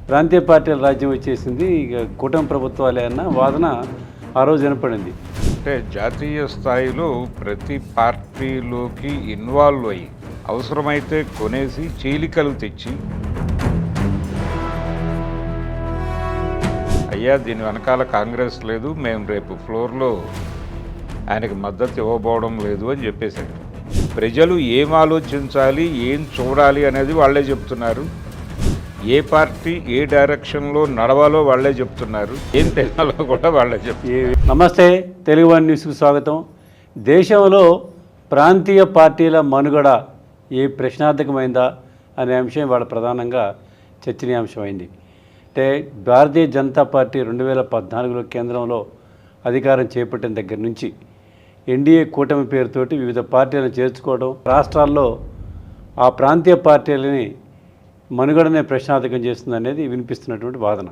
ప్రాంతీయ పార్టీల రాజ్యం వచ్చేసింది, ఇక కూటమి ప్రభుత్వాలే అన్న వాదన ఆ రోజు వినపడింది. అంటే జాతీయ స్థాయిలో ప్రతి పార్టీలోకి ఇన్వాల్వ్ అయ్యి అవసరమైతే కొనేసి చీలికలు తెచ్చి అయ్యా దీని వెనకాల కాంగ్రెస్ లేదు, మేము రేపు ఫ్లోర్లో ఆయనకి మద్దతు ఇవ్వబోవడం లేదు అని చెప్పేశారు. ప్రజలు ఏం ఆలోచించాలి, ఏం చూడాలి అనేది వాళ్ళే చెప్తున్నారు. ఏ పార్టీ ఏ డైరెక్షన్లో నడవాలో వాళ్ళే చెప్తున్నారు. ఏం తెలాలో కూడా వాళ్ళే చెప్తున్నారు. నమస్తే, తెలుగు వన్ న్యూస్కు స్వాగతం. దేశంలో ప్రాంతీయ పార్టీల మనుగడ ఏ ప్రశ్నార్థకమైందా అనే అంశం వాళ్ళ ప్రధానంగా చర్చనీయాంశమైంది. అంటే భారతీయ జనతా పార్టీ 2014లో కేంద్రంలో అధికారం చేపట్టిన దగ్గర నుంచి ఎన్డీఏ కూటమి పేరుతోటి వివిధ పార్టీలను చేర్చుకోవడం, రాష్ట్రాల్లో ఆ ప్రాంతీయ పార్టీలని మనుగడనే ప్రశ్నార్థకం చేస్తుంది అనేది వినిపిస్తున్నటువంటి వాదన.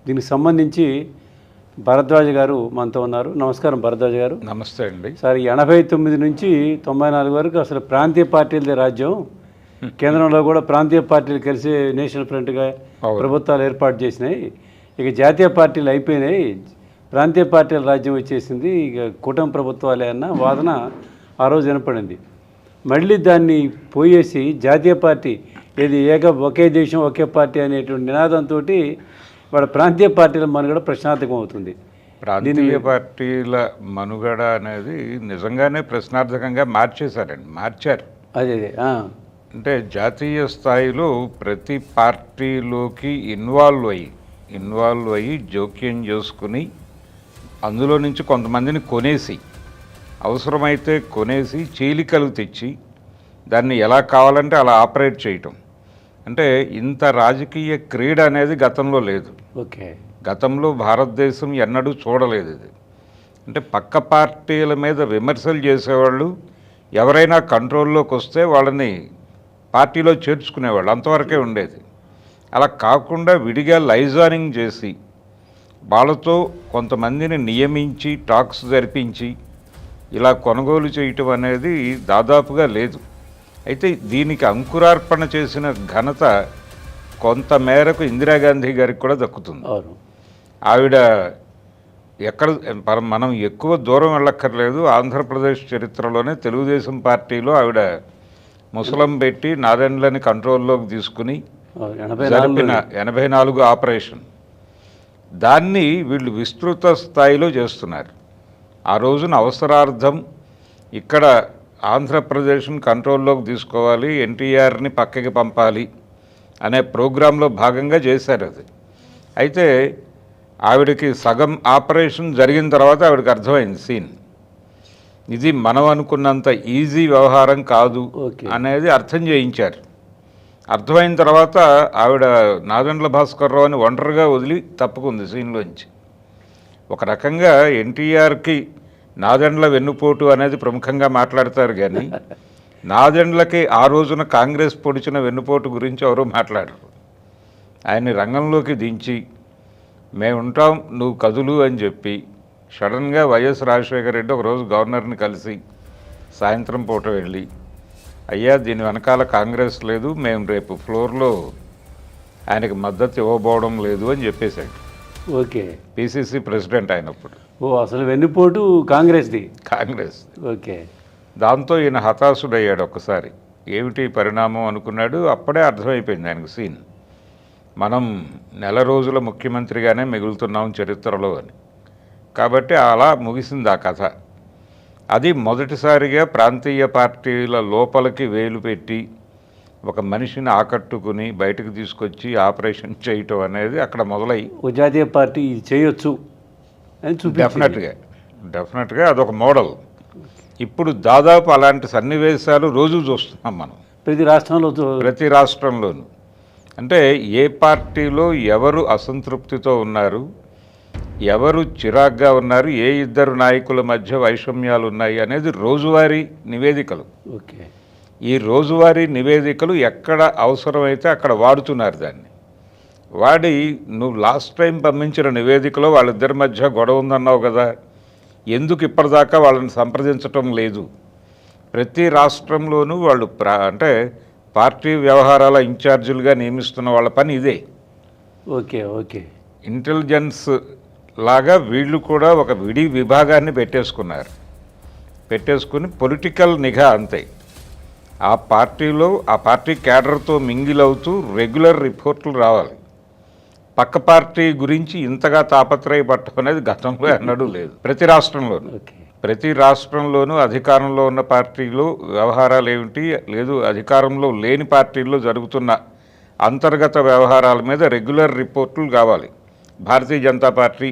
దీనికి సంబంధించి భరద్వాజ్ గారు మనతో ఉన్నారు. నమస్కారం భరద్వాజ్ గారు. నమస్తే అండి. సార్, 89 నుంచి 94 వరకు అసలు ప్రాంతీయ పార్టీలదే రాజ్యం. కేంద్రంలో కూడా ప్రాంతీయ పార్టీలు కలిసి నేషనల్ ఫ్రంట్గా ప్రభుత్వాలు ఏర్పాటు చేసినాయి. ఇక జాతీయ పార్టీలు అయిపోయినాయి, ప్రాంతీయ పార్టీల రాజ్యం వచ్చేసింది, ఇక కూటమి ప్రభుత్వాలే అన్న వాదన ఆ రోజు వినపడింది. మళ్ళీ దాన్ని పోయేసి జాతీయ పార్టీ ఏది ఒకే దేశం ఒకే పార్టీ అనేటువంటి నినాదంతో వాళ్ళ ప్రాంతీయ పార్టీల మనుగడ ప్రశ్నార్థకం అవుతుంది. ప్రాంతీయ పార్టీల మనుగడ అనేది నిజంగానే ప్రశ్నార్థకంగా మార్చారు. అదే అంటే జాతీయ స్థాయిలో ప్రతి పార్టీలోకి ఇన్వాల్వ్ అయ్యి జోక్యం చేసుకుని అందులో నుంచి కొంతమందిని అవసరమైతే కొనేసి చీలికలు తెచ్చి దాన్ని ఎలా కావాలంటే అలా ఆపరేట్ చేయటం. అంటే ఇంత రాజకీయ క్రీడ అనేది గతంలో లేదు. గతంలో భారతదేశం ఎన్నడూ చూడలేదు ఇది. అంటే పక్క పార్టీల మీద విమర్శలు చేసేవాళ్ళు ఎవరైనా కంట్రోల్లోకి వస్తే వాళ్ళని పార్టీలో చేర్చుకునేవాళ్ళు, అంతవరకే ఉండేది. అలా కాకుండా విడిగా లైజానింగ్ చేసి వాళ్ళతో కొంతమందిని నియమించి టాక్స్ జరిపించి ఇలా కొనుగోలు చేయటం అనేది దాదాపుగా లేదు. అయితే దీనికి అంకురార్పణ చేసిన ఘనత కొంతమేరకు ఇందిరాగాంధీ గారికి కూడా దక్కుతుంది. ఆవిడ మనం ఎక్కువ దూరం వెళ్ళక్కర్లేదు. ఆంధ్రప్రదేశ్ చరిత్రలోనే తెలుగుదేశం పార్టీలో ఆవిడ ముసలం పెట్టి నాదెండ్లని కంట్రోల్లోకి తీసుకుని జరిపిన 84 ఆపరేషన్, దాన్ని వీళ్ళు విస్తృత స్థాయిలో చేస్తున్నారు. ఆ రోజున అవసరార్థం ఇక్కడ ఆంధ్రప్రదేశ్ని కంట్రోల్లోకి తీసుకోవాలి, ఎన్టీఆర్ని పక్కకి పంపాలి అనే ప్రోగ్రాంలో భాగంగా చేశారు అది. అయితే ఆవిడకి సగం ఆపరేషన్ జరిగిన తర్వాత ఆవిడకి అర్థమైంది సీన్, ఇది మనం అనుకున్నంత ఈజీ వ్యవహారం కాదు అనేది అర్థం చేయించారు. అర్థమైన తర్వాత ఆవిడ నాదెండ్ల భాస్కర్రావు అని ఒంటరిగా వదిలి తప్పుకుంది సీన్లోంచి. ఒక రకంగా ఎన్టీఆర్కి నాదెండ్ల వెన్నుపోటు అనేది ప్రముఖంగా మాట్లాడతారు, కానీ నాదెండ్లకి ఆ రోజున కాంగ్రెస్ పొడిచిన వెన్నుపోటు గురించి ఎవరూ మాట్లాడరు. ఆయన్ని రంగంలోకి దించి మేముంటాం నువ్వు కదులు అని చెప్పి సడన్గా వైఎస్ రాజశేఖర రెడ్డి ఒకరోజు గవర్నర్ని కలిసి సాయంత్రం పూట వెళ్ళి అయ్యా దీని వెనకాల కాంగ్రెస్ లేదు, మేము రేపు ఫ్లోర్లో ఆయనకి మద్దతు ఇవ్వబోవడం లేదు అని చెప్పేశాడు. పిసిసి ప్రెసిడెంట్ అయినప్పుడు. అసలు వెన్నుపోటు కాంగ్రెస్. దాంతో ఈయన హతాశుడయ్యాడు. ఒక్కసారి ఏమిటి పరిణామం అనుకున్నాడు. అప్పుడే అర్థమైపోయింది ఆయనకు సీన్, మనం నెల రోజుల ముఖ్యమంత్రిగానే మిగులుతున్నాం చరిత్రలో అని. కాబట్టి అలా ముగిసింది ఆ కథ. అది మొదటిసారిగా ప్రాంతీయ పార్టీల లోపలికి వేలు పెట్టి ఒక మనిషిని ఆకట్టుకుని బయటకు తీసుకొచ్చి ఆపరేషన్ చేయటం అనేది అక్కడ మొదలై జాతీయ పార్టీ చేయొచ్చు అని డెఫినెట్గా అదొక మోడల్. ఇప్పుడు దాదాపు అలాంటి సన్నివేశాలు రోజు చూస్తున్నాం మనం ప్రతి రాష్ట్రంలోనూ. అంటే ఏ పార్టీలో ఎవరు అసంతృప్తితో ఉన్నారు, ఎవరు చిరాగ్గా ఉన్నారు, ఏ ఇద్దరు నాయకుల మధ్య వైషమ్యాలు ఉన్నాయి అనేది రోజువారీ నివేదికలు. ఈ రోజువారీ నివేదికలు ఎక్కడ అవసరమైతే అక్కడ వాడుతున్నారు. దాన్ని వాడి నువ్వు లాస్ట్ టైం పంపించిన నివేదికలో వాళ్ళిద్దరి మధ్య గొడవ ఉందన్నావు కదా, ఎందుకు ఇప్పటిదాకా వాళ్ళని సంప్రదించటం లేదు? ప్రతి రాష్ట్రంలోనూ వాళ్ళు అంటే పార్టీ వ్యవహారాల ఇన్ఛార్జీలుగా నియమిస్తున్న వాళ్ళ పని ఇదే. Okay okay. ఇంటెలిజెన్స్ లాగా వీళ్ళు కూడా ఒక విడి విభాగాన్ని పెట్టేసుకున్నారు. పెట్టేసుకుని పొలిటికల్ నిఘా అంతే. ఆ పార్టీలో ఆ పార్టీ క్యాడర్తో మింగిల్ అవుతూ రెగ్యులర్ రిపోర్ట్లు రావాలి. పక్క పార్టీ గురించి ఇంతగా తాపత్రయపడటం అనేది గతంలో ఎన్నడూ లేదు. ప్రతి రాష్ట్రంలోనూ అధికారంలో ఉన్న పార్టీలు వ్యవహారాలు ఏమిటి, లేదు అధికారంలో లేని పార్టీల్లో జరుగుతున్న అంతర్గత వ్యవహారాల మీద రెగ్యులర్ రిపోర్ట్లు కావాలి. భారతీయ జనతా పార్టీ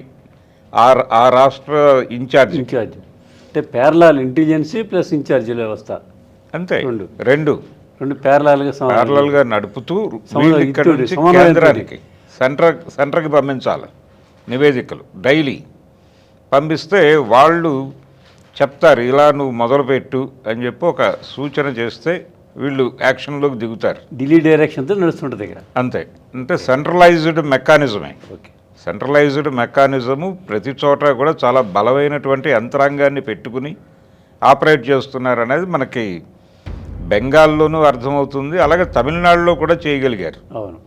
ఆ రాష్ట్ర ఇన్ఛార్జ్ అంటే ప్యారలల్ ఇంటెలిజెన్సీ ప్లస్ ఇన్ఛార్జ్ వ్యవస్థ అంతే. రెండు ప్యారలల్గా నడుపుతూ ఇక్కడ నుంచి కేంద్రానికి సెంటర్కి పంపించాలి నివేదికలు. డైలీ పంపిస్తే వాళ్ళు చెప్తారు ఇలా నువ్వు మొదలుపెట్టు అని చెప్పి ఒక సూచన చేస్తే వీళ్ళు యాక్షన్లోకి దిగుతారు. ఢిల్లీ డైరెక్షన్తో నడుస్తుంటుంది ఇక్కడ అంతే. అంటే సెంట్రలైజ్డ్ మెకానిజమే. ఓకే. సెంట్రలైజ్డ్ మెకానిజము ప్రతి చోట కూడా చాలా బలమైనటువంటి యంత్రాంగాన్ని పెట్టుకుని ఆపరేట్ చేస్తున్నారు అనేది మనకి బెంగాల్లోనూ అర్థమవుతుంది. అలాగే తమిళనాడులో కూడా చేయగలిగారు. అవును.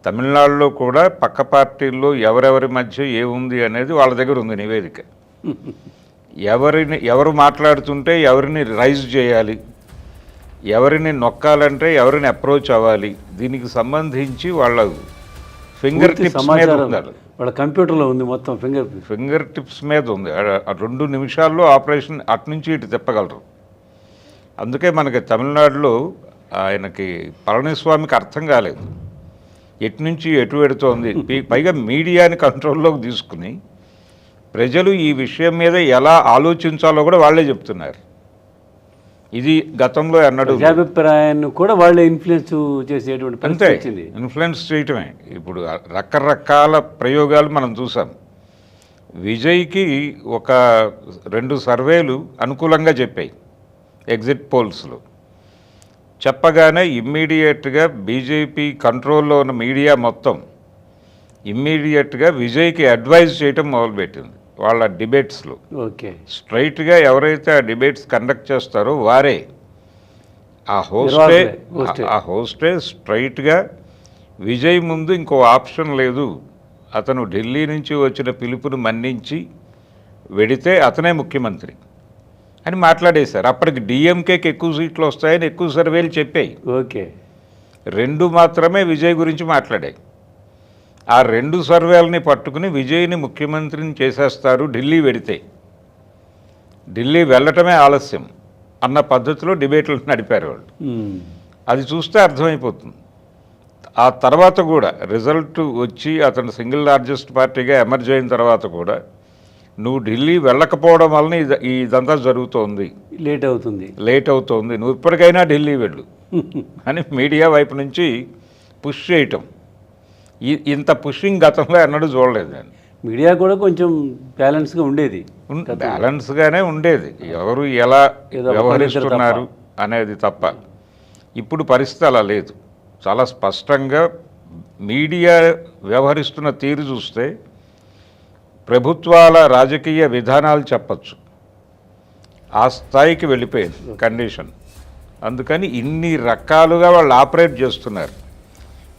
తమిళనాడులో కూడా పక్క పార్టీల్లో ఎవరెవరి మధ్య ఏముంది అనేది వాళ్ళ దగ్గర ఉంది నివేదిక. ఎవరు మాట్లాడుతుంటే ఎవరిని రైజ్ చేయాలి, ఎవరిని నొక్కాలంటే ఎవరిని అప్రోచ్ అవ్వాలి, దీనికి సంబంధించి వాళ్ళ ఫింగర్ టిప్స్ మీద ఉండాలి. వాళ్ళ కంప్యూటర్లో ఉంది మొత్తం ఫింగర్ టిప్స్ మీద ఉంది. 2 నిమిషాల్లో ఆపరేషన్ అటు నుంచి ఇటు తిప్పగలరు. అందుకే మనకి తమిళనాడులో ఆయనకి పళనిస్వామికి అర్థం కాలేదు ఎటు నుంచి ఎటు పెడుతోంది. పైగా మీడియాని కంట్రోల్లోకి తీసుకుని ప్రజలు ఈ విషయం మీద ఎలా ఆలోచించాలో కూడా వాళ్ళే చెప్తున్నారు. ఇది గతంలో ఎన్నడూ అభిప్రాయాన్ని కూడా వాళ్ళే ఇన్ఫ్లుయెన్స్ చేసేటువంటి అంతే. ఇన్ఫ్లుయెన్స్ చేయటమే. ఇప్పుడు రకరకాల ప్రయోగాలు మనం చూసాం. విజయ్కి ఒక 2 సర్వేలు అనుకూలంగా చెప్పాయి ఎగ్జిట్ పోల్స్లో. చెప్పగానే ఇమ్మీడియట్గా బీజేపీ కంట్రోల్లో ఉన్న మీడియా మొత్తం ఇమ్మీడియట్గా విజయ్కి అడ్వైజ్ చేయటం మొదలుపెట్టింది వాళ్ళ డిబేట్స్లో. ఓకే. స్ట్రైట్గా ఎవరైతే ఆ డిబేట్స్ కండక్ట్ చేస్తారో వారే ఆ హోస్టే స్ట్రైట్గా విజయ్ ముందు ఇంకో ఆప్షన్ లేదు, అతను ఢిల్లీ నుంచి వచ్చిన పిలుపును మన్నించి వెడితే అతనే ముఖ్యమంత్రి అని మాట్లాడేశారు. అప్పటికి డిఎంకేకి ఎక్కువ సీట్లు వస్తాయని ఎక్కువ సర్వేలు చెప్పాయి. ఓకే. 2 మాత్రమే విజయ్ గురించి మాట్లాడాయి. ఆ 2 సర్వేలని పట్టుకుని విజయ్ని ముఖ్యమంత్రిని చేసేస్తారు ఢిల్లీ వెడితే, ఢిల్లీ వెళ్ళటమే ఆలస్యం అన్న పద్ధతిలో డిబేట్లు నడిపారు వాళ్ళు. అది చూస్తే అర్థమైపోతుంది. ఆ తర్వాత కూడా రిజల్ట్ వచ్చి అతను సింగిల్ లార్జెస్ట్ పార్టీగా ఎమర్జ్ అయిన తర్వాత కూడా నువ్వు ఢిల్లీ వెళ్ళకపోవడం వలన ఇదంతా జరుగుతోంది, లేట్ అవుతుంది, నువ్వు ఇప్పటికైనా ఢిల్లీ వెళ్ళు అని మీడియా వైపు నుంచి పుష్ చేయటం. ఇంత పుషింగ్ గతంలో ఎన్నడూ చూడలేదు నేను. మీడియా కూడా కొంచెం బ్యాలెన్స్గా ఉండేది, బ్యాలెన్స్గానే ఉండేది. ఎవరు ఎలా వ్యవహరిస్తున్నారు అనేది తప్ప. ఇప్పుడు పరిస్థితి అలా లేదు. చాలా స్పష్టంగా మీడియా వ్యవహరిస్తున్న తీరు చూస్తే ప్రభుత్వాల రాజకీయ విధానాలు చెప్పచ్చు, ఆ స్థాయికి వెళ్ళిపోయింది కండిషన్. అందుకని ఇన్ని రకాలుగా వాళ్ళు ఆపరేట్ చేస్తున్నారు.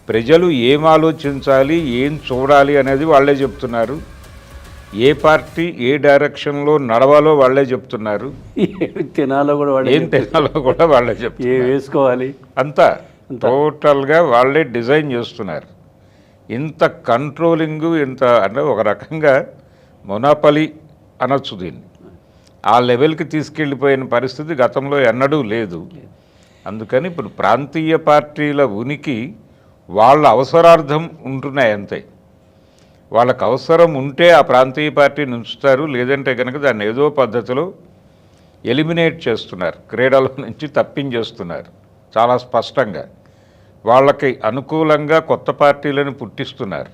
ప్రజలు ఏం ఆలోచించాలి, ఏం చూడాలి అనేది వాళ్ళే చెప్తున్నారు. ఏ పార్టీ ఏ డైరెక్షన్లో నడవాలో వాళ్ళే చెప్తున్నారు. ఏం తినాలో కూడా వాళ్ళే చెప్తున్నారు. వేసుకోవాలి అంతా టోటల్గా వాళ్ళే డిజైన్ చేస్తున్నారు. ఇంత కంట్రోలింగు, ఇంత అంటే ఒక రకంగా మొనాపలి అనొచ్చు దీన్ని. ఆ లెవెల్కి తీసుకెళ్ళిపోయిన పరిస్థితి గతంలో ఎన్నడూ లేదు. అందుకని ఇప్పుడు ప్రాంతీయ పార్టీల ఉనికి వాళ్ళ అవసరార్థం ఉంటున్నాయి అంతే. వాళ్ళకు అవసరం ఉంటే ఆ ప్రాంతీయ పార్టీని ఉంచుతారు, లేదంటే కనుక దాన్ని ఏదో పద్ధతిలో ఎలిమినేట్ చేస్తున్నారు, క్రీడల నుంచి తప్పించేస్తున్నారు. చాలా స్పష్టంగా వాళ్ళకి అనుకూలంగా కొత్త పార్టీలను పుట్టిస్తున్నారు.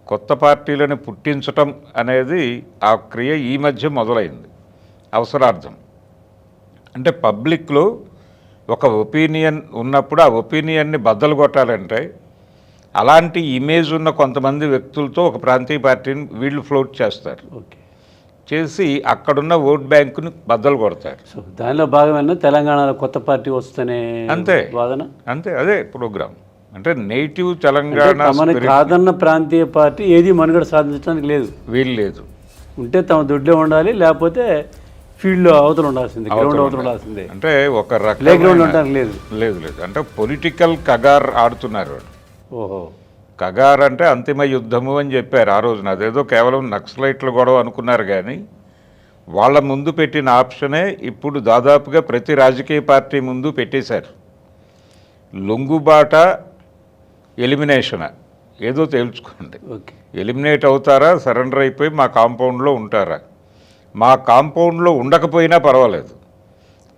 కొత్త పార్టీలను పుట్టించటం అనేది ఆ క్రియ ఈ మధ్య మొదలైంది అవసరార్థం. అంటే పబ్లిక్లో ఒక ఒపీనియన్ ఉన్నప్పుడు ఆ ఒపీనియన్ని బద్దలు కొట్టాలంటే అలాంటి ఇమేజ్ ఉన్న కొంతమంది వ్యక్తులతో ఒక ప్రాంతీయ పార్టీని వీళ్ళు ఫ్లోట్ చేస్తారు. చేసి అక్కడున్న ఓట్ బ్యాంకుని బద్దలు కొడతారు. సో దానిలో భాగమైన తెలంగాణలో కొత్త పార్టీ వస్తేనే అంతే వాదన, అంతే అదే ప్రోగ్రామ్. అంటే నేటివ్ తెలంగాణ తమని కాదన్న ప్రాంతీయ పార్టీ ఏది మనుగడ సాధించడానికి లేదు. వీలు లేదు. ఉంటే తమ దొడ్లే ఉండాలి, లేకపోతే ఫీల్డ్లో అవతల ఉండాల్సిందే, గ్రౌండ్ అవతల ఉండాల్సిందే. అంటే ఒక ప్లే గ్రౌండ్ ఉండడానికి లేదు. లేదు లేదు అంటే పొలిటికల్ కగార్ ఆడుతున్నారు వాళ్ళు. ఓహో, కగార్ అంటే అంతిమ యుద్ధము అని చెప్పారు ఆ రోజున. అదేదో కేవలం నక్సలైట్ల గొడవ అనుకున్నారు కానీ వాళ్ళ ముందు పెట్టిన ఆప్షనే ఇప్పుడు దాదాపుగా ప్రతి రాజకీయ పార్టీ ముందు పెట్టేశారు. లొంగుబాట ఎలిమినేషన్ ఏదో తేల్చుకోండి. ఎలిమినేట్ అవుతారా, సరెండర్ అయిపోయి మా కాంపౌండ్లో ఉంటారా? మా కాంపౌండ్లో ఉండకపోయినా పర్వాలేదు,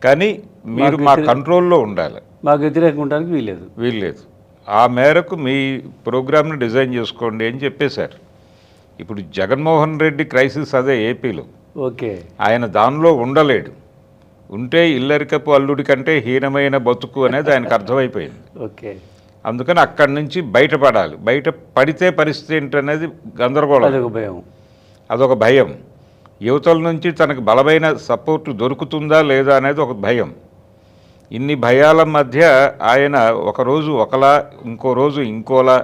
కానీ మీరు మా కంట్రోల్లో ఉండాలి. మాకు వ్యతిరేకంగా ఉండడానికి వీల్లేదు. ఆ మేరకు మీ ప్రోగ్రామ్ని డిజైన్ చేసుకోండి అని చెప్పేశారు. ఇప్పుడు జగన్మోహన్ రెడ్డి క్రైసిస్ అదే ఏపీలో. ఓకే, ఆయన దానిలో ఉండలేడు. ఉంటే ఇల్లరికపు అల్లుడి కంటే హీనమైన బతుకు అనేది ఆయనకు అర్థమైపోయింది. ఓకే, అందుకని అక్కడి నుంచి బయటపడాలి. బయట పడితే పరిస్థితి ఏంటనేది గందరగోళం, అదొక భయం. యువతల నుంచి తనకు బలమైన సపోర్టు దొరుకుతుందా లేదా అనేది ఒక భయం. ఇన్ని భయాల మధ్య ఆయన ఒకరోజు ఒకలా, ఇంకో రోజు ఇంకోలా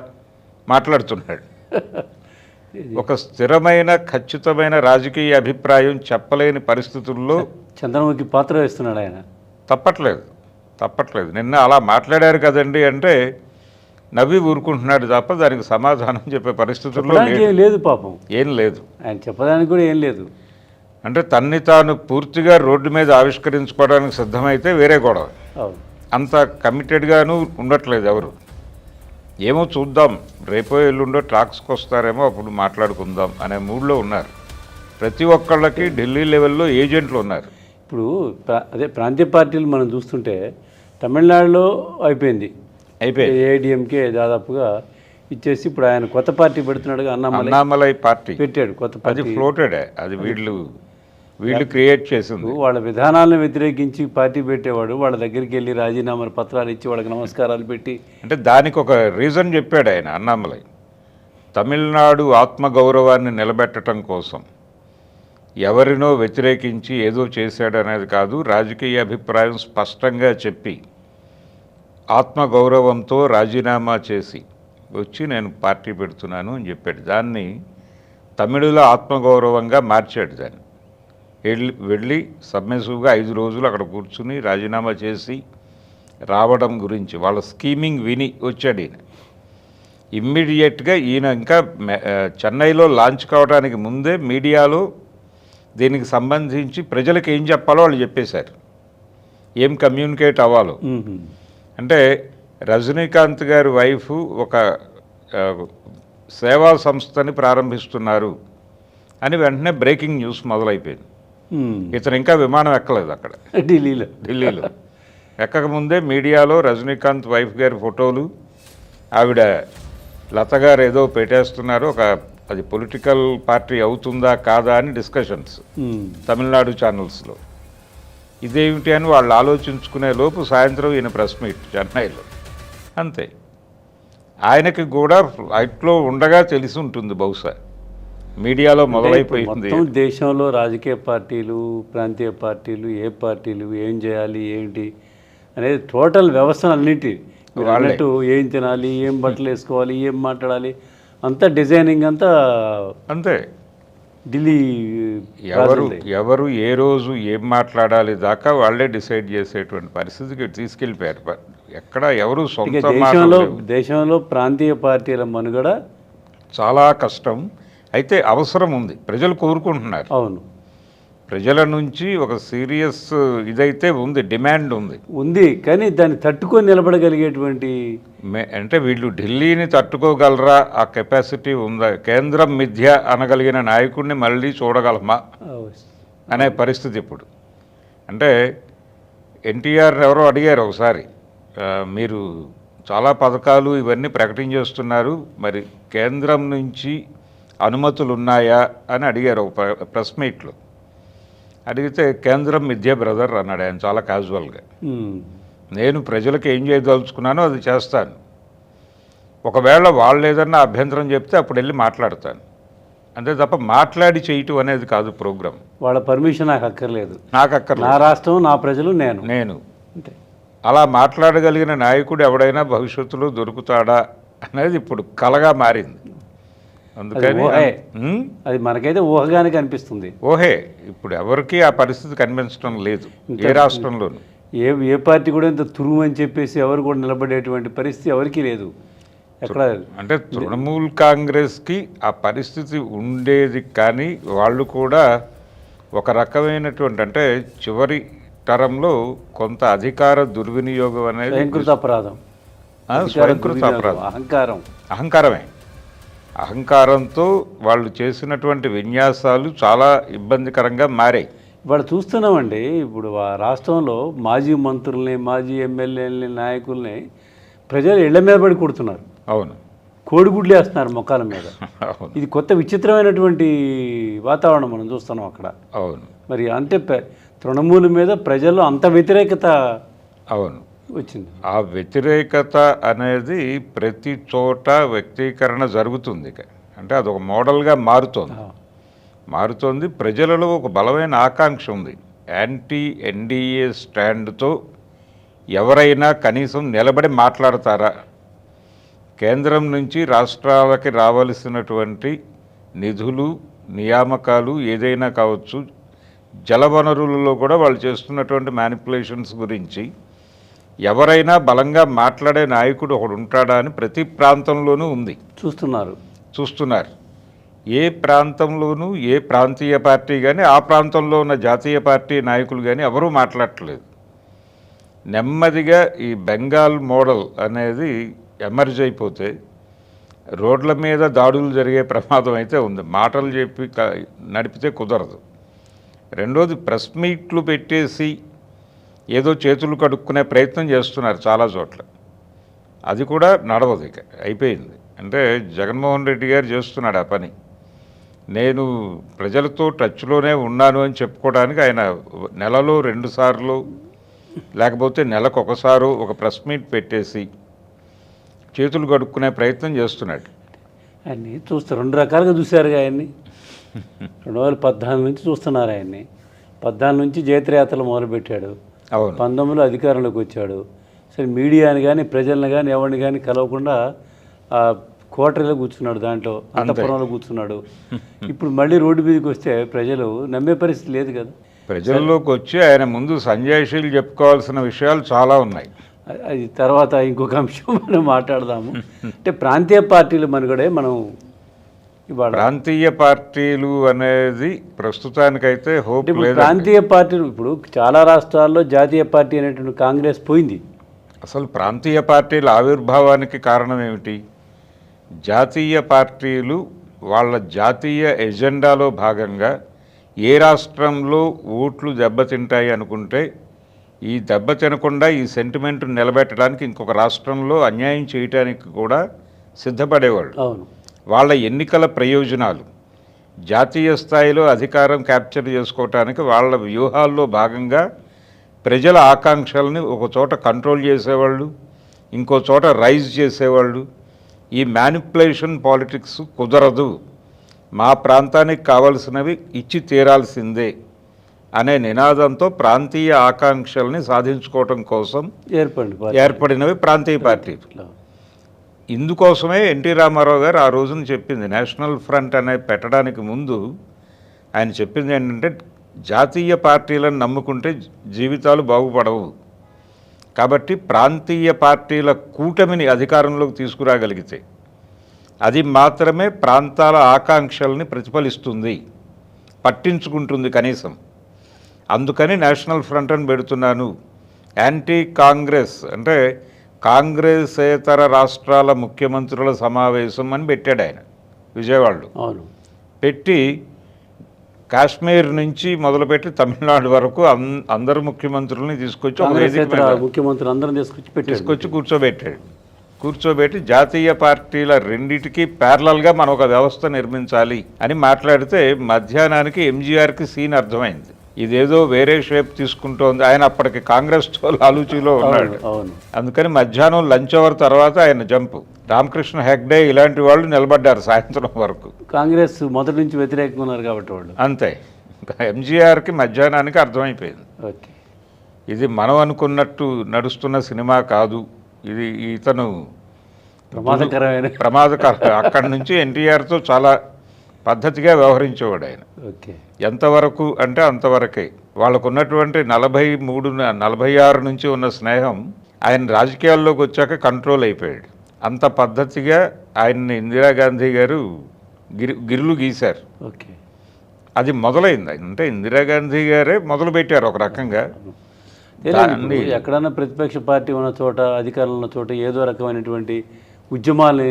మాట్లాడుతున్నాడు. ఒక స్థిరమైన ఖచ్చితమైన రాజకీయ అభిప్రాయం చెప్పలేని పరిస్థితుల్లో చంద్రముఖి పాత్ర వేస్తున్నాడు ఆయన. తప్పట్లేదు. నిన్న అలా మాట్లాడారు కదండి అంటే నవ్వి ఊరుకుంటున్నాడు తప్ప దానికి సమాధానం చెప్పే పరిస్థితుల్లో లేదు. పాపం ఏం లేదు, ఆయన చెప్పడానికి కూడా ఏం లేదు. అంటే తన్ని తాను పూర్తిగా రోడ్డు మీద ఆవిష్కరించుకోవడానికి సిద్ధమైతే వేరే గొడవ. అంత కమిటెడ్గాను ఉండట్లేదు ఎవరు. ఏమో చూద్దాం, రేపో ఎల్లుండో ట్రాక్స్కి వస్తారేమో, అప్పుడు మాట్లాడుకుందాం అనే మూడ్లో ఉన్నారు. ప్రతి ఒక్కళ్ళకి ఢిల్లీ లెవెల్లో ఏజెంట్లు ఉన్నారు. ఇప్పుడు అదే ప్రాంతీయ పార్టీలు మనం చూస్తుంటే తమిళనాడులో అయిపోయింది, ఏఐడిఎంకే దాదాపుగా ఇచ్చేసి ఇప్పుడు ఆయన కొత్త పార్టీ పెడుతున్నాడుగా, అన్నామలై పార్టీ పెట్టాడు కొత్త పార్టీ. అది ఫ్లోటెడ్, అది వీళ్ళు క్రియేట్ చేసింది. వాళ్ళ విధానాలను వ్యతిరేకించి పార్టీ పెట్టేవాడు వాళ్ళ దగ్గరికి వెళ్ళి రాజీనామా పత్రాలు ఇచ్చి వాళ్ళకి నమస్కారాలు పెట్టి, అంటే దానికి ఒక రీజన్ చెప్పాడు ఆయన అన్నామలై. తమిళనాడు ఆత్మగౌరవాన్ని నిలబెట్టడం కోసం ఎవరినో వ్యతిరేకించి ఏదో చేశాడు అనేది కాదు, రాజకీయ అభిప్రాయం స్పష్టంగా చెప్పి ఆత్మగౌరవంతో రాజీనామా చేసి వచ్చి నేను పార్టీ పెడుతున్నాను అని చెప్పాడు. దాన్ని తమిళుల ఆత్మగౌరవంగా మార్చాడు. దాన్ని వెళ్ళి సబ్మిసివ్గా 5 రోజులు అక్కడ కూర్చుని రాజీనామా చేసి రావడం గురించి వాళ్ళ స్కీమింగ్ విని వచ్చాడు ఈయన. ఇమ్మీడియట్గా ఈయన ఇంకా చెన్నైలో లాంచ్ కావడానికి ముందే మీడియాలో దీనికి సంబంధించి ప్రజలకు ఏం చెప్పాలో వాళ్ళు చెప్పేశారు, ఏం కమ్యూనికేట్ అవ్వాలో. అంటే రజనీకాంత్ గారి వైఫ్ ఒక సేవా సంస్థని ప్రారంభిస్తున్నారు అని వెంటనే బ్రేకింగ్ న్యూస్ మొదలైపోయింది. ఇతను ఇంకా విమానం ఎక్కలేదు అక్కడ ఢిల్లీలో. ఎక్కకముందే మీడియాలో రజనీకాంత్ వైఫ్ గారి ఫోటోలు, ఆవిడ లత గారు ఏదో పెట్టేస్తున్నారు, అది పొలిటికల్ పార్టీ అవుతుందా కాదా అని డిస్కషన్స్ తమిళనాడు ఛానల్స్లో. ఇదేమిటి అని వాళ్ళు ఆలోచించుకునే లోపు సాయంత్రం ఈయన ప్రెస్ మీట్ చెన్నైలో. అంతే, ఆయనకి కూడా ఫ్లైట్లో ఉండగా తెలిసి ఉంటుంది బహుశా, మీడియాలో మొదలైపోయింది. దేశంలో రాజకీయ పార్టీలు, ప్రాంతీయ పార్టీలు, ఏ పార్టీలు ఏం చేయాలి ఏంటి అనేది టోటల్ వ్యవస్థ అన్నింటి అన్నట్టు, ఏం తినాలి, ఏం బట్టలు వేసుకోవాలి, ఏం మాట్లాడాలి, అంతా డిజైనింగ్ అంతా అంతే. ఢిల్లీ ఎవరు ఏ రోజు ఏం మాట్లాడాలి దాకా వాళ్ళే డిసైడ్ చేసేటువంటి పరిస్థితికి తీసుకెళ్ళిపోయారు. ఎక్కడ ఎవరు దేశంలో ప్రాంతీయ పార్టీల మనుగడ చాలా కష్టం. అయితే అవసరం ఉంది, ప్రజలు కోరుకుంటున్నారు. అవును, ప్రజల నుంచి ఒక సీరియస్ ఇదైతే ఉంది, డిమాండ్ ఉంది. కానీ దాన్ని తట్టుకొని నిలబడగలిగేటువంటి అంటే వీళ్ళు ఢిల్లీని తట్టుకోగలరా, ఆ కెపాసిటీ ఉందా, కేంద్రం మిథ్య అనగలిగిన నాయకుడిని మళ్ళీ చూడగలమా అనే పరిస్థితి ఇప్పుడు. అంటే ఎన్టీఆర్ ఎవరో అడిగారు ఒకసారి, మీరు చాలా పథకాలు ఇవన్నీ ప్రకటించేస్తున్నారు, మరి కేంద్రం నుంచి అనుమతులు ఉన్నాయా అని అడిగారు ఒక ప్రెస్ మీట్లో. అడిగితే కేంద్రం మిథ్య బ్రదర్ అన్నాడు ఆయన చాలా క్యాజువల్గా. నేను ప్రజలకు ఏం చేయదలుచుకున్నానో అది చేస్తాను, ఒకవేళ వాళ్ళు ఏదన్నా అభ్యంతరం చెప్తే అప్పుడు వెళ్ళి మాట్లాడతాను, అంతే తప్ప మాట్లాడి చేయటం అనేది కాదు ప్రోగ్రాం. వాళ్ళ పర్మిషన్ నాకు అక్కర్లేదు, నా రాష్ట్రం, నా ప్రజలు, నేను అంతే. అలా మాట్లాడగలిగిన నాయకుడు ఎవడైనా భవిష్యత్తులో దొరుకుతాడా అనేది ఇప్పుడు కలగా మారింది. అందుకని అది మనకైతే ఊహగానే కనిపిస్తుంది. ఊహే, ఇప్పుడు ఎవరికి ఆ పరిస్థితి కనిపించడం లేదు ఏ రాష్ట్రంలోనూ. ఏ పార్టీ కూడా ఇంత తురుము అని చెప్పేసి ఎవరు కూడా నిలబడేటువంటి పరిస్థితి ఎవరికీ లేదు ఎక్కడ. అంటే తృణమూల్ కాంగ్రెస్కి ఆ పరిస్థితి ఉండేది, కానీ వాళ్ళు కూడా ఒక రకమైనటువంటి అంటే చివరి తరంలో కొంత అధికార దుర్వినియోగం అనేది స్వయంకృత అపరాధం, అహంకారమే. అహంకారంతో వాళ్ళు చేసినటువంటి విన్యాసాలు చాలా ఇబ్బందికరంగా మారాయి. ఇవాళ చూస్తున్నామండి. ఇప్పుడు ఆ రాష్ట్రంలో మాజీ మంత్రుల్ని, మాజీ ఎమ్మెల్యేలని, నాయకుల్ని ప్రజలు ఇళ్ల మీద పడి కొడుతున్నారు. అవును, కోడిగుడ్లు వేస్తున్నారు మొక్కల మీద. ఇది కొత్త విచిత్రమైనటువంటి వాతావరణం మనం చూస్తున్నాం అక్కడ. అవును, మరి అంటే తృణమూలు మీద ప్రజల్లో అంత వ్యతిరేకత అవును వచ్చింది. ఆ వ్యతిరేకత అనేది ప్రతి చోట వ్యక్తీకరణ జరుగుతుంది. అంటే అదొక మోడల్గా మారుతోంది. ప్రజలలో ఒక బలమైన ఆకాంక్ష ఉంది. యాంటీ ఎన్డీఏ స్టాండ్తో ఎవరైనా కనీసం నిలబడి మాట్లాడతారా, కేంద్రం నుంచి రాష్ట్రాలకి రావాల్సినటువంటి నిధులు, నియామకాలు ఏదైనా కావచ్చు, జలవనరులలో కూడా వాళ్ళు చేస్తున్నటువంటి మ్యానిపులేషన్స్ గురించి ఎవరైనా బలంగా మాట్లాడే నాయకుడు ఒకడు ఉంటాడా అని ప్రతి ప్రాంతంలోనూ ఉంది, చూస్తున్నారు. ఏ ప్రాంతంలోనూ ఏ ప్రాంతీయ పార్టీ కానీ ఆ ప్రాంతంలో ఉన్న జాతీయ పార్టీ నాయకులు కానీ ఎవరూ మాట్లాడట్లేదు. నెమ్మదిగా ఈ బెంగాల్ మోడల్ అనేది ఎమర్జ్ అయిపోతే రోడ్ల మీద దాడులు జరిగే ప్రమాదం అయితే ఉంది. మాటలు చెప్పి నడిపితే కుదరదు. రెండోది, ప్రెస్ మీట్లు పెట్టేసి ఏదో చేతులు కడుక్కునే ప్రయత్నం చేస్తున్నారు చాలా చోట్ల. అది కూడా నడవదు, ఇక అయిపోయింది. అంటే జగన్మోహన్ రెడ్డి గారు చేస్తున్నాడు ఆ పని. నేను ప్రజలతో టచ్లోనే ఉన్నాను అని చెప్పుకోవడానికి ఆయన నెలలో 2 సార్లు లేకపోతే నెలకు ఒకసారి ఒక ప్రెస్ మీట్ పెట్టేసి చేతులు కడుక్కునే ప్రయత్నం చేస్తున్నాడు. ఆయన్ని చూస్తే 2 రకాలుగా చూశారుగా. ఆయన్ని 2014 నుంచి చూస్తున్నారు. ఆయన్ని 14 నుంచి జైత్రయాత్రలు మొదలుపెట్టాడు. 19లో అధికారంలోకి వచ్చాడు. సరే, మీడియాని కానీ ప్రజల్ని కానీ ఎవరిని కానీ కలవకుండా కోటరీలో కూర్చున్నాడు, దాంట్లో అంతఃపురంలో కూర్చున్నాడు. ఇప్పుడు మళ్ళీ రోడ్డు మీదకి వస్తే ప్రజలు నమ్మే పరిస్థితి లేదు కదా. ప్రజల్లోకి వచ్చి ఆయన ముందు సంజాయిషీలు చెప్పుకోవాల్సిన విషయాలు చాలా ఉన్నాయి. అది తర్వాత ఇంకొక అంశం మనం మాట్లాడదాము. అంటే ప్రాంతీయ పార్టీలు మనుగడే మనం ఇవాళ ప్రాంతీయ పార్టీలు అనేది ప్రస్తుతానికైతే హోప్ లేదు. ప్రాంతీయ పార్టీలు ఇప్పుడు చాలా రాష్ట్రాల్లో జాతీయ పార్టీ అనేటువంటి కాంగ్రెస్ పోయింది. అసలు ప్రాంతీయ పార్టీల ఆవిర్భావానికి కారణం ఏమిటి? జాతీయ పార్టీలు వాళ్ళ జాతీయ ఎజెండాలో భాగంగా ఏ రాష్ట్రంలో ఓట్లు దెబ్బతింటాయి అనుకుంటే ఈ దెబ్బ తినకుండా ఈ సెంటిమెంట్ నిలబెట్టడానికి ఇంకొక రాష్ట్రంలో అన్యాయం చేయడానికి కూడా సిద్ధపడేవాళ్ళు. అవును, వాళ్ళ ఎన్నికల ప్రయోజనాలు జాతీయ స్థాయిలో అధికారం క్యాప్చర్ చేసుకోవటానికి వాళ్ళ వ్యూహాల్లో భాగంగా ప్రజల ఆకాంక్షల్ని ఒక చోట కంట్రోల్ చేసేవాళ్ళు, ఇంకో చోట రైజ్ చేసేవాళ్ళు. ఈ మ్యానిపులేషన్ పాలిటిక్స్ కుదరదు, మా ప్రాంతానికి కావలసినవి ఇచ్చి తీరాల్సిందే అనే నినాదంతో ప్రాంతీయ ఆకాంక్షల్ని సాధించుకోవటం కోసం ఏర్పడినవి ప్రాంతీయ పార్టీలు. ఇందుకోసమే ఎన్టీ రామారావు గారు ఆ రోజున చెప్పింది, నేషనల్ ఫ్రంట్ అనే పెట్టడానికి ముందు ఆయన చెప్పింది ఏంటంటే, జాతీయ పార్టీలను నమ్ముకుంటే జీవితాలు బాగుపడవు, కాబట్టి ప్రాంతీయ పార్టీల కూటమిని అధికారంలోకి తీసుకురాగలిగితే అది మాత్రమే ప్రాంతాల ఆకాంక్షల్ని ప్రతిఫలిస్తుంది, పట్టించుకుంటుంది కనీసం. అందుకని నేషనల్ ఫ్రంట్ అని పెడుతున్నాను. యాంటీ కాంగ్రెస్ అంటే కాంగ్రెసేతర రాష్ట్రాల ముఖ్యమంత్రుల సమావేశం అని పెట్టాడు ఆయన విజయవాడలో. పెట్టి కాశ్మీర్ నుంచి మొదలుపెట్టి తమిళనాడు వరకు అందరు ముఖ్యమంత్రులని తీసుకొచ్చి తీసుకొచ్చి కూర్చోబెట్టి జాతీయ పార్టీల రెండిటికి ప్యారలల్గా మనం ఒక వ్యవస్థ నిర్మించాలి అని మాట్లాడితే మధ్యాహ్నానికి ఎంజీఆర్కి సీన్ అర్థమైంది. ఇదేదో వేరే షేప్ తీసుకుంటోంది. ఆయన అప్పటికి కాంగ్రెస్తో లాలూచీలో ఉన్నాడు. అందుకని మధ్యాహ్నం లంచ్ అవర్ తర్వాత ఆయన జంపు. రామకృష్ణ హెగ్డే ఇలాంటి వాళ్ళు నిలబడ్డారు సాయంత్రం వరకు. కాంగ్రెస్ మొదటి నుంచి వ్యతిరేకంగా ఉన్నారు కాబట్టి వాళ్ళు. అంతే, ఎంజీఆర్కి మధ్యాహ్నానికి అర్థమైపోయింది. ఇది మనం అనుకున్నట్టు నడుస్తున్న సినిమా కాదు, ఇది ఇతను ప్రమాదకర. అక్కడి నుంచి ఎన్టీఆర్తో చాలా పద్ధతిగా వ్యవహరించేవాడు ఆయన. ఓకే. ఎంతవరకు అంటే అంతవరకే. వాళ్ళకు ఉన్నటువంటి 46 నుంచి ఉన్న స్నేహం ఆయన రాజకీయాల్లోకి వచ్చాక కంట్రోల్ అయిపోయాడు. అంత పద్ధతిగా ఆయన్ని ఇందిరాగాంధీ గారు గిరులు గీశారు. ఓకే. అది మొదలైంది. అంటే ఇందిరాగాంధీ గారే మొదలుపెట్టారు ఒక రకంగా. ఎక్కడన్నా ప్రతిపక్ష పార్టీ ఉన్న చోట, అధికారంలో ఉన్న చోట ఏదో రకమైనటువంటి ఉద్యమాలు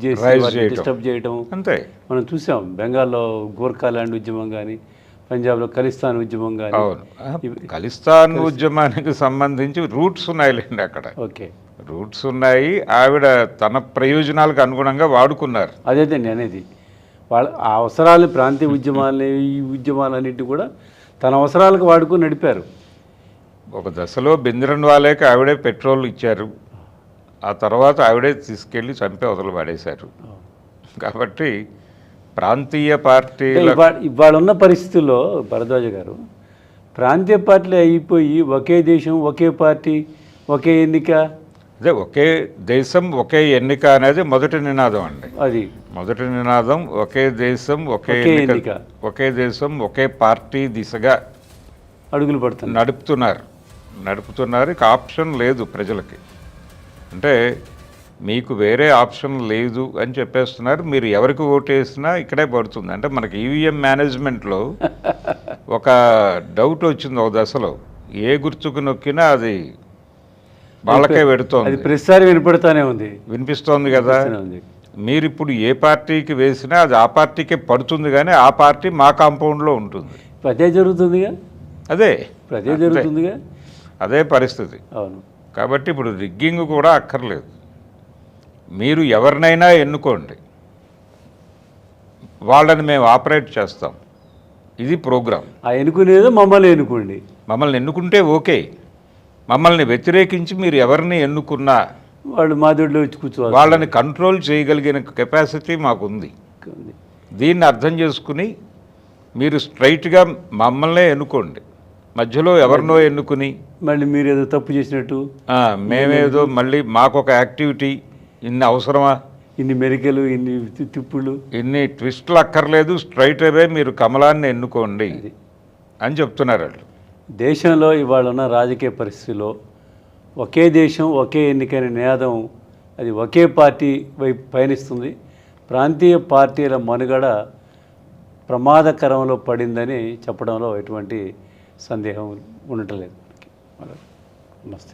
డిస్టర్బ్ చేయటం అంతే మనం చూసాం. బెంగాల్లో గోర్ఖాల్యాండ్ ఉద్యమం కానీ, పంజాబ్లో ఖలిస్తాన్ ఉద్యమం కానీ. అవును, ఖలిస్తాన్ ఉద్యమానికి సంబంధించి రూట్స్ ఉన్నాయిలేండి అక్కడ. ఓకే, రూట్స్ ఉన్నాయి. ఆవిడ తన ప్రయోజనాలకు అనుగుణంగా వాడుకున్నారు. అదేదండి అనేది. వాళ్ళ ఆ అవసరాలు, ప్రాంతీయ ఉద్యమాలని, ఈ ఉద్యమాలన్నింటి కూడా తన అవసరాలకు వాడుకొని నడిపారు. ఒక దశలో బింద్రన్వాలేకి ఆవిడే పెట్రోల్ ఇచ్చారు, ఆ తర్వాత ఆవిడే తీసుకెళ్ళి చంపి అవతల పడేశారు. కాబట్టి ప్రాంతీయ పార్టీల ఇవాళ ఉన్న పరిస్థితుల్లో భరద్వాజ గారు, ప్రాంతీయ పార్టీలు అయిపోయి ఒకే దేశం, ఒకే పార్టీ, ఒకే ఎన్నిక. అదే ఒకే దేశం ఒకే ఎన్నిక అనేది మొదటి నినాదం అండి. అది మొదటి నినాదం. ఒకే దేశం ఒకే ఎన్నిక, ఒకే దేశం ఒకే పార్టీ దిశగా అడుగులు పడుతున్నారు. నడుపుతున్నారు. ఇక ఆప్షన్ లేదు ప్రజలకి. అంటే మీకు వేరే ఆప్షన్ లేదు అని చెప్పేస్తున్నారు. మీరు ఎవరికి ఓటేసినా ఇక్కడే పడుతుంది. అంటే మనకి ఈవీఎం మేనేజ్మెంట్లో ఒక డౌట్ వచ్చింది ఒక దశలో. ఏ గుర్తుకు నొక్కినా అది వాళ్ళకే పెడుతోంది. ప్రతిసారి వినిపిస్తోంది కదా. మీరు ఇప్పుడు ఏ పార్టీకి వేసినా అది ఆ పార్టీకే పడుతుంది, కానీ ఆ పార్టీ మా కాంపౌండ్లో ఉంటుంది. అదే జరుగుతుందిగా. అదే పరిస్థితి. అవును. కాబట్టి ఇప్పుడు రిగ్గింగ్ కూడా అక్కర్లేదు. మీరు ఎవరినైనా ఎన్నుకోండి, వాళ్ళని మేము ఆపరేట్ చేస్తాం. ఇది ప్రోగ్రాం. ఎన్నుకునేదో మమ్మల్ని ఎన్నుకోండి. మమ్మల్ని ఎన్నుకుంటే ఓకే. మమ్మల్ని వ్యతిరేకించి మీరు ఎవరిని ఎన్నుకున్నా వాళ్ళు మా దొడ్లో వచ్చి కూర్చోవాలి. వాళ్ళని కంట్రోల్ చేయగలిగిన కెపాసిటీ మాకుంది. దీన్ని అర్థం చేసుకుని మీరు స్ట్రైట్గా మమ్మల్నే ఎన్నుకోండి. మధ్యలో ఎవరినో ఎన్నుకుని మళ్ళీ మీరు ఏదో తప్పు చేసినట్టు, మేమేదో మళ్ళీ మాకొక యాక్టివిటీ, ఇన్ని అవసరమా, ఇన్ని మెరికలు, ఇన్ని తిప్పులు, ఇన్ని ట్విస్టులు అక్కర్లేదు. స్ట్రైట్ అవే మీరు కమలాన్ని ఎన్నుకోండి అని చెప్తున్నారు వాళ్ళు. దేశంలో ఇవాళ ఉన్న రాజకీయ పరిస్థితిలో ఒకే దేశం ఒకే ఎన్నికైన నినాదం అది ఒకే పార్టీ వైపు పయనిస్తుంది. ప్రాంతీయ పార్టీల మనుగడ ప్రమాదకరంలో పడిందని చెప్పడంలో ఎటువంటి సందేహం ఉండటం లేదు. నమస్తే.